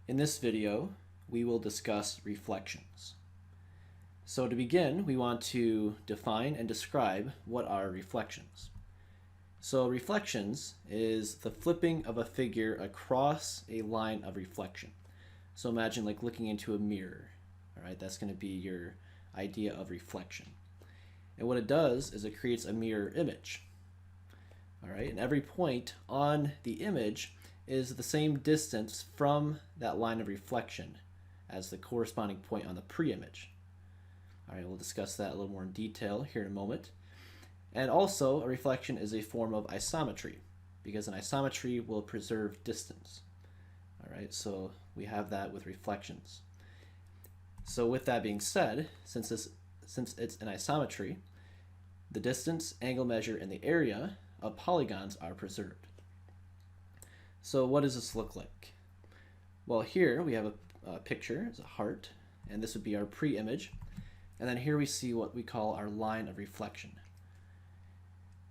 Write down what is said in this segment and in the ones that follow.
In this video, we will discuss reflections. So to begin, we want to define and describe what are reflections. So reflections is the flipping of a figure across a line of reflection. So imagine like looking into a mirror. All right, that's going to be your idea of reflection. And what it does is it creates a mirror image. All right, and every point on the image is the same distance from that line of reflection as the corresponding point on the pre-image. All right, we'll discuss that a little more in detail here in a moment. And also, a reflection is a form of isometry, because an isometry will preserve distance. All right, so we have that with reflections. So with that being said, since it's an isometry, the distance, angle measure, and the area of polygons are preserved. So what does this look like? Well, here we have a picture, it's a heart, and this would be our pre-image. And then here we see what we call our line of reflection.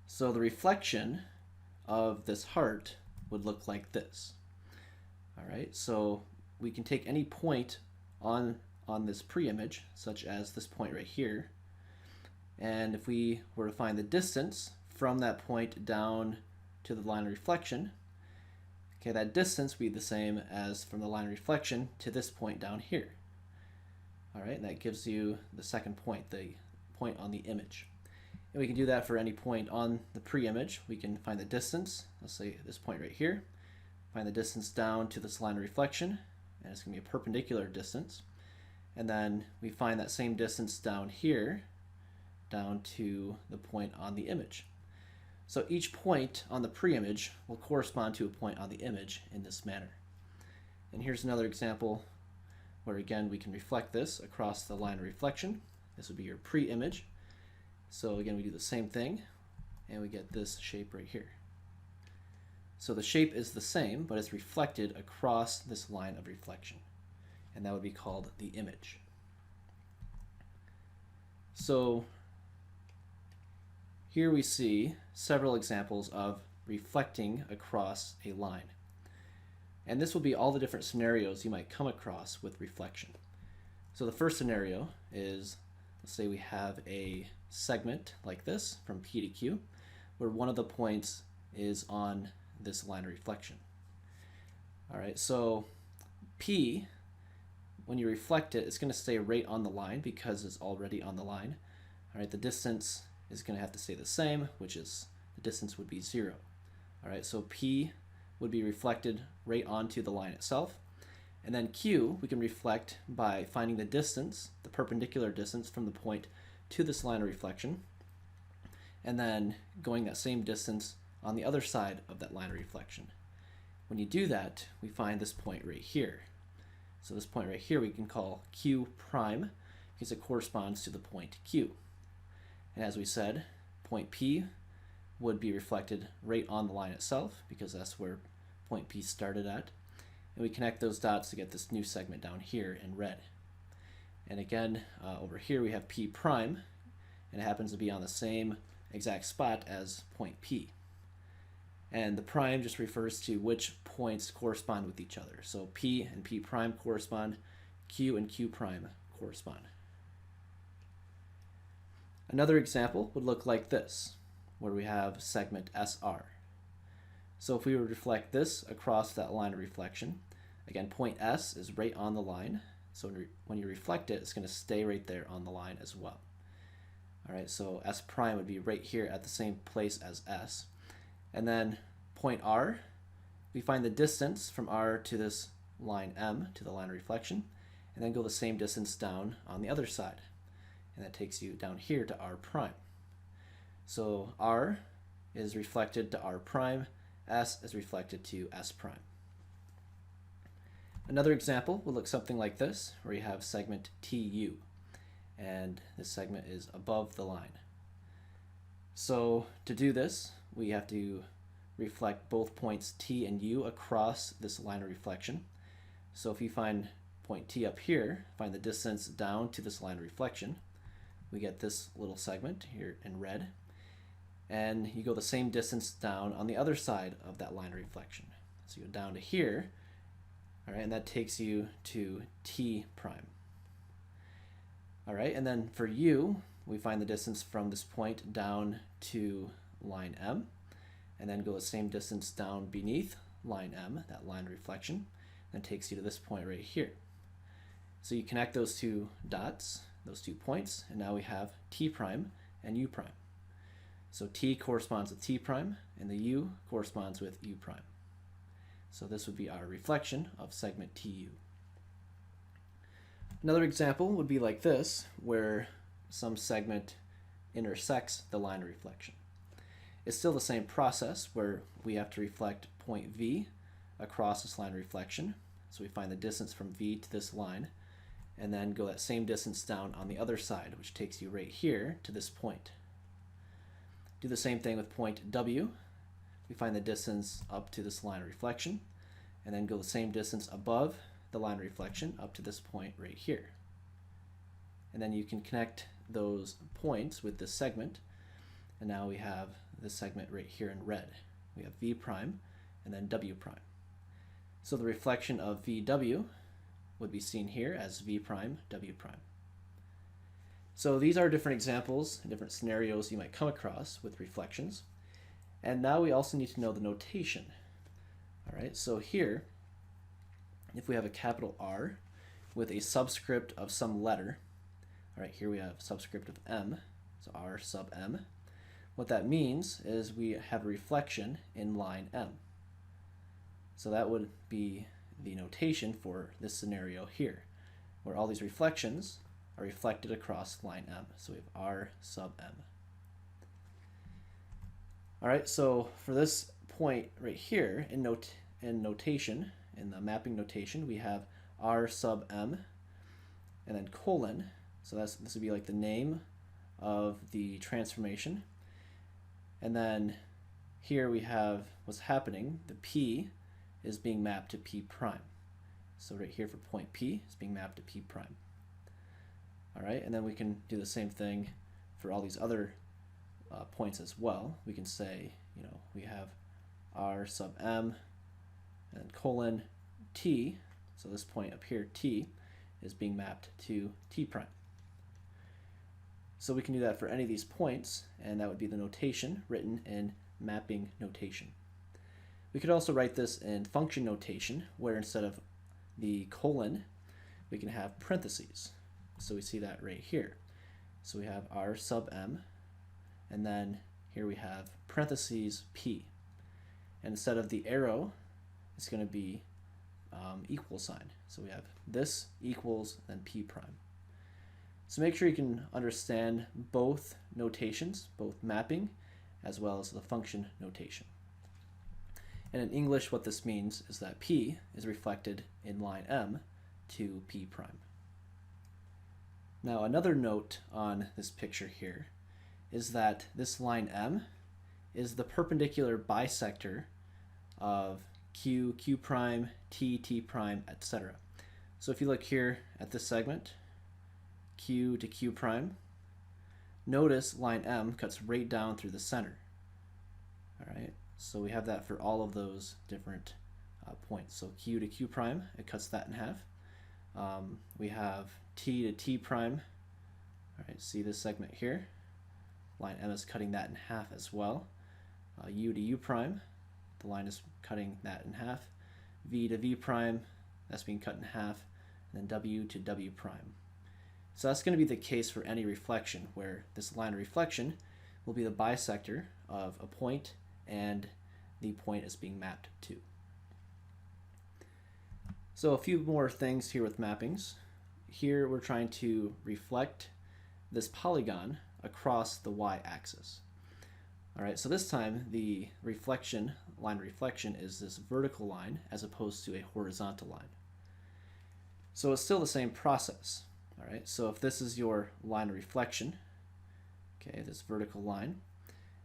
So the reflection of this heart would look like this. All right, so we can take any point on this pre-image, such as this point right here, and if we were to find the distance from that point down to the line of reflection, okay, that distance would be the same as from the line of reflection to this point down here. All right, and that gives you the second point, the point on the image. And we can do that for any point on the pre-image. We can find the distance, let's say this point right here, find the distance down to this line of reflection, and it's going to be a perpendicular distance. And then we find that same distance down here, down to the point on the image. So each point on the pre-image will correspond to a point on the image in this manner. And here's another example where again we can reflect this across the line of reflection. This would be your pre-image. So again we do the same thing and we get this shape right here. So the shape is the same, but it's reflected across this line of reflection, and that would be called the image. So here we see several examples of reflecting across a line. And this will be all the different scenarios you might come across with reflection. So the first scenario is, let's say we have a segment like this from P to Q, where one of the points is on this line of reflection. All right, so P, when you reflect it, it's going to stay right on the line because it's already on the line. All right, the distance is going to have to stay the same, which is the distance would be 0. All right, so P would be reflected right onto the line itself. And then Q, we can reflect by finding the distance, the perpendicular distance from the point to this line of reflection, and then going that same distance on the other side of that line of reflection. When you do that, we find this point right here. So this point right here we can call Q prime because it corresponds to the point Q. And as we said, point P would be reflected right on the line itself because that's where point P started at. And we connect those dots to get this new segment down here in red. And again, over here we have P prime, and it happens to be on the same exact spot as point P. And the prime just refers to which points correspond with each other. So P and P prime correspond, Q and Q prime correspond. Another example would look like this, where we have segment SR. So if we would reflect this across that line of reflection, again, point S is right on the line. So when you reflect it, it's going to stay right there on the line as well. All right, so S prime would be right here at the same place as S. And then point R, we find the distance from R to this line M, to the line of reflection, and then go the same distance down on the other side. And that takes you down here to R prime. So R is reflected to R prime, S is reflected to S prime. Another example will look something like this, where you have segment TU, and this segment is above the line. So to do this, we have to reflect both points T and U across this line of reflection. So if you find point T up here, find the distance down to this line of reflection, we get this little segment here in red. And you go the same distance down on the other side of that line of reflection. So you go down to here, All right, and that takes you to t prime. All right, and then for u, we find the distance from this point down to line M, and then go the same distance down beneath line M, that line reflection, and takes you to this point right here. So you connect those two dots, those 2 points, and now we have t prime and u prime. So t corresponds with t prime, and the u corresponds with u prime. So this would be our reflection of segment TU. Another example would be like this, where some segment intersects the line of reflection. It's still the same process where we have to reflect point V across this line of reflection. So we find the distance from V to this line, and then go that same distance down on the other side, which takes you right here to this point. Do the same thing with point W. We find the distance up to this line of reflection, and then go the same distance above the line of reflection up to this point right here. And then you can connect those points with this segment, and now we have this segment right here in red. We have V prime and then W prime. So the reflection of VW would be seen here as V prime, W prime. So these are different examples, different scenarios you might come across with reflections. And now we also need to know the notation. All right, so here, if we have a capital R with a subscript of some letter, all right, here we have subscript of M, so R sub M. What that means is we have a reflection in line M. So that would be the notation for this scenario here, where all these reflections are reflected across line M. So we have R sub M. All right, so for this point right here in notation, in the mapping notation, we have R sub M and then colon. So this would be like the name of the transformation. And then here we have what's happening. The P is being mapped to P prime. So right here for point P is being mapped to P prime. All right, and then we can do the same thing for all these other points as well. We can say, we have R sub M and colon T. So this point up here, T, is being mapped to T prime. So we can do that for any of these points, and that would be the notation written in mapping notation. We could also write this in function notation, where instead of the colon, we can have parentheses. So we see that right here. So we have R sub M, and then here we have parentheses P. And instead of the arrow, it's going to be equal sign. So we have this equals then P prime. So make sure you can understand both notations, both mapping as well as the function notation. And in English, what this means is that P is reflected in line M to P prime. Now another note on this picture here is that this line M is the perpendicular bisector of Q, Q prime, T, T prime, etc. So if you look here at this segment, Q to Q prime, notice line M cuts right down through the center. All right, so we have that for all of those different points. So Q to Q prime, it cuts that in half. We have T to T prime. All right, see this segment here? Line M is cutting that in half as well. U to U prime, the line is cutting that in half. V to V prime, that's being cut in half. And then W to W prime. So that's going to be the case for any reflection, where this line of reflection will be the bisector of a point and the point is being mapped to. So a few more things here with mappings. Here we're trying to reflect this polygon across the y-axis. All right, so this time the reflection, line of reflection, is this vertical line as opposed to a horizontal line. So it's still the same process. All right, so if this is your line of reflection, okay, this vertical line,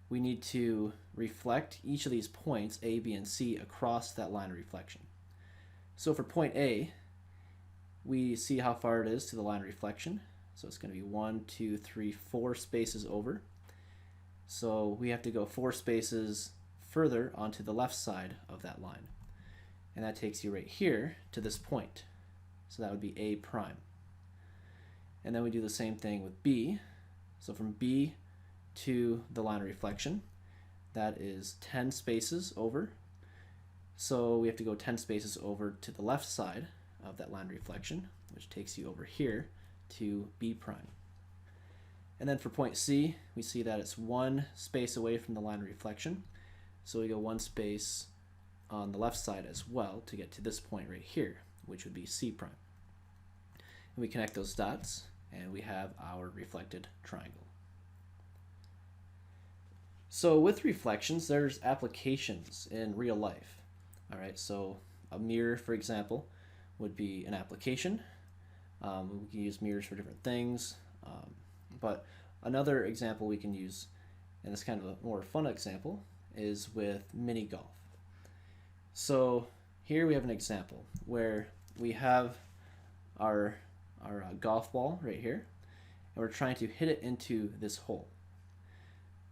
we need to reflect each of these points, A, B, and C, across that line of reflection. So for point A, we see how far it is to the line of reflection. So it's going to be 1, 2, 3, 4 spaces over. So we have to go 4 spaces further onto the left side of that line. and that takes you right here to this point. So that would be A prime. And then we do the same thing with B. So from B to the line of reflection, that is 10 spaces over. So we have to go 10 spaces over to the left side of that line of reflection, which takes you over here to B prime. And then for point C, we see that it's 1 space away from the line of reflection. So we go 1 space on the left side as well to get to this point right here, which would be C prime. And we connect those dots, and we have our reflected triangle. So with reflections, there's applications in real life. All right, so a mirror, for example, would be an application. We can use mirrors for different things, but another example we can use, and it's kind of a more fun example, is with mini golf. So here we have an example where we have our golf ball right here, and we're trying to hit it into this hole.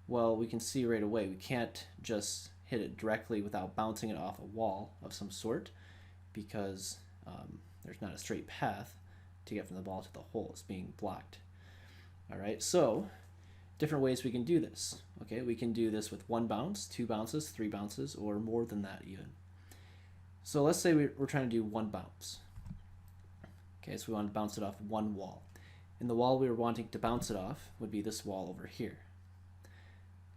Well, we can see right away we can't just hit it directly without bouncing it off a wall of some sort, because there's not a straight path to get from the ball to the hole. It's being blocked. All right, so different ways we can do this. Okay, we can do this with 1 bounce, 2 bounces, 3 bounces, or more than that even. So let's say we're trying to do 1 bounce. Okay, so we want to bounce it off 1 wall. And the wall we were wanting to bounce it off would be this wall over here.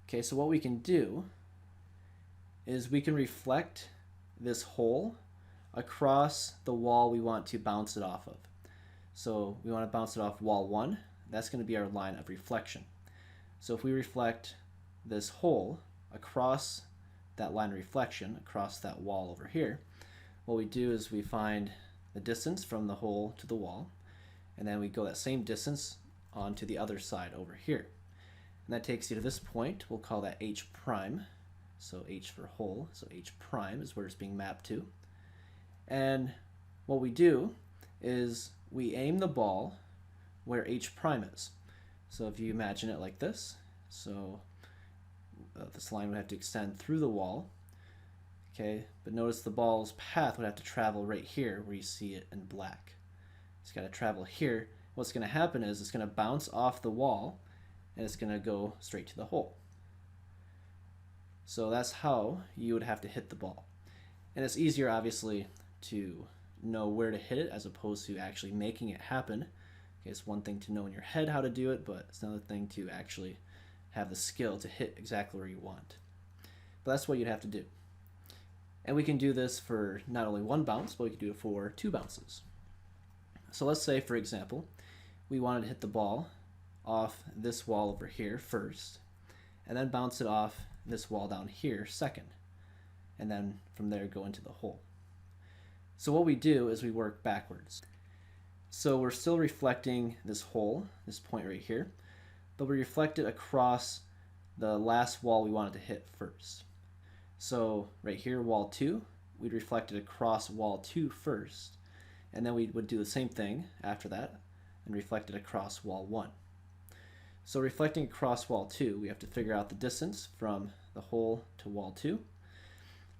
Okay, so what we can do is we can reflect this hole across the wall we want to bounce it off of. So we want to bounce it off wall 1. That's going to be our line of reflection. So if we reflect this hole across that line of reflection, across that wall over here, what we do is we find the distance from the hole to the wall, and then we go that same distance onto the other side over here. And that takes you to this point. We'll call that H prime. So H for hole, so H prime is where it's being mapped to. And what we do is we aim the ball where H prime is. So if you imagine it like this, so this line would have to extend through the wall. Okay, but notice the ball's path would have to travel right here where you see it in black. It's got to travel here. What's going to happen is it's going to bounce off the wall, and it's going to go straight to the hole. So that's how you would have to hit the ball. And it's easier, obviously, to know where to hit it as opposed to actually making it happen. Okay, it's one thing to know in your head how to do it, but it's another thing to actually have the skill to hit exactly where you want. But that's what you'd have to do. And we can do this for not only 1 bounce, but we can do it for 2 bounces. So let's say, for example, we wanted to hit the ball off this wall over here first, and then bounce it off this wall down here second, and then from there go into the hole. So what we do is we work backwards. So we're still reflecting this hole, this point right here, but we reflect it across the last wall we wanted to hit first. So right here, wall 2, we'd reflect it across wall 2 first, and then we would do the same thing after that and reflect it across wall 1. So reflecting across wall 2, we have to figure out the distance from the hole to wall 2,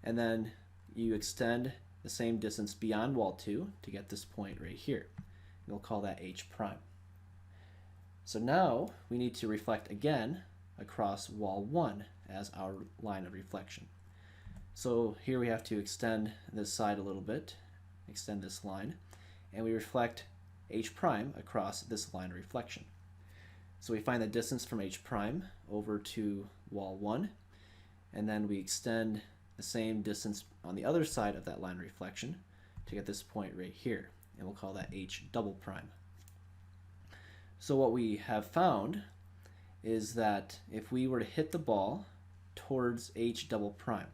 and then you extend the same distance beyond wall 2 to get this point right here. We'll call that H prime. So now we need to reflect again across wall 1 as our line of reflection. So here we have to extend this side a little bit, extend this line, and we reflect H prime across this line of reflection. So we find the distance from H prime over to wall 1, and then we extend the same distance on the other side of that line of reflection to get this point right here, and we'll call that H double prime. So what we have found is that if we were to hit the ball towards H double prime,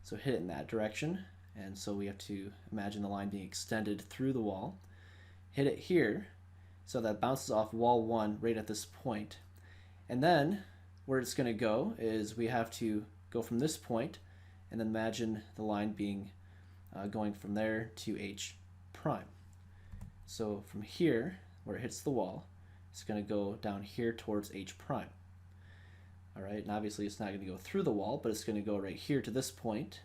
so hit it in that direction, and so we have to imagine the line being extended through the wall, hit it here, so that bounces off wall 1 right at this point. And then where it's going to go is we have to go from this point and then imagine the line being going from there to H prime. So from here, where it hits the wall, it's going to go down here towards H prime. All right, and obviously it's not going to go through the wall, but it's going to go right here to this point,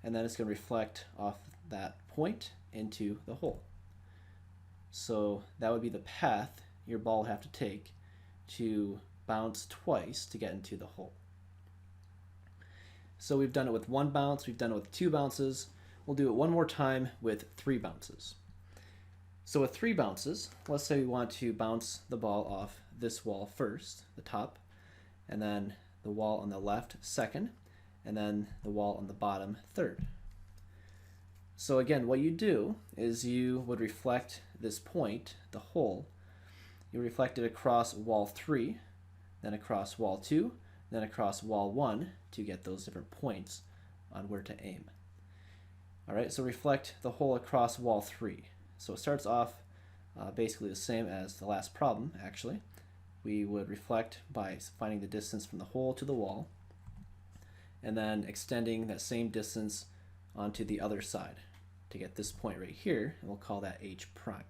and then it's going to reflect off that point into the hole. So that would be the path your ball would have to take to bounce twice to get into the hole. So we've done it with 1 bounce, we've done it with 2 bounces. We'll do it one more time with 3 bounces. So with 3 bounces, let's say we want to bounce the ball off this wall first, the top, and then the wall on the left second, and then the wall on the bottom third. So again, what you do is you would reflect this point, the hole, you reflect it across wall 3, then across wall 2, then across wall 1 to get those different points on where to aim. Alright, so reflect the hole across wall 3. So it starts off basically the same as the last problem, actually. We would reflect by finding the distance from the hole to the wall, and then extending that same distance onto the other side to get this point right here, and we'll call that H prime.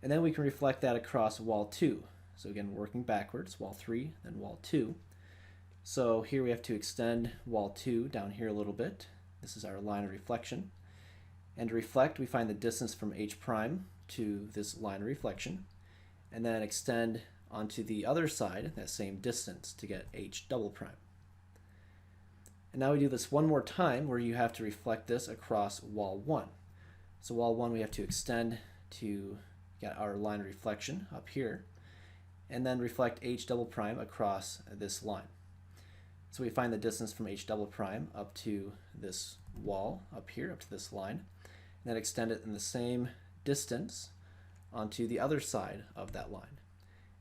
And then we can reflect that across wall 2. So again, working backwards, wall 3, then wall 2. So here we have to extend wall 2 down here a little bit. This is our line of reflection. And to reflect, we find the distance from H prime to this line of reflection, and then extend onto the other side that same distance to get H double prime. And now we do this one more time where you have to reflect this across wall 1. So wall 1 we have to extend to get our line of reflection up here, and then reflect H double prime across this line. So we find the distance from H double prime up to this wall up here, up to this line, and then extend it in the same distance onto the other side of that line.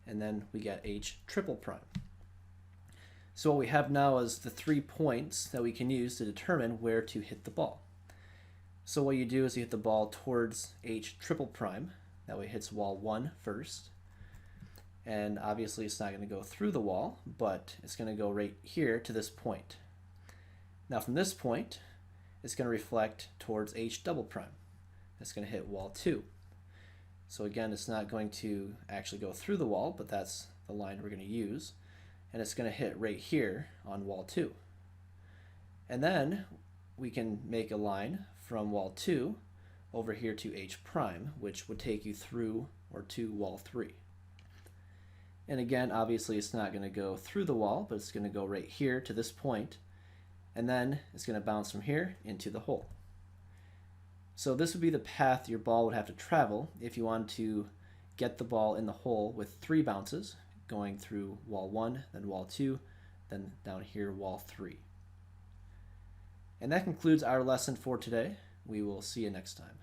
And then we get H triple prime. So what we have now is the 3 points that we can use to determine where to hit the ball. So what you do is you hit the ball towards H triple prime. That way it hits wall 1 first. And obviously it's not going to go through the wall, but it's going to go right here to this point. Now from this point, it's going to reflect towards H double prime. That's going to hit wall 2. So again, it's not going to actually go through the wall, but that's the line we're going to use. And it's going to hit right here on wall 2. And then we can make a line from wall 2 over here to H prime, which would take you through or to wall 3. And again, obviously it's not going to go through the wall, but it's going to go right here to this point, and then it's going to bounce from here into the hole. So this would be the path your ball would have to travel if you wanted to get the ball in the hole with 3 bounces, going through wall 1, then wall 2, then down here wall 3. And that concludes our lesson for today. We will see you next time.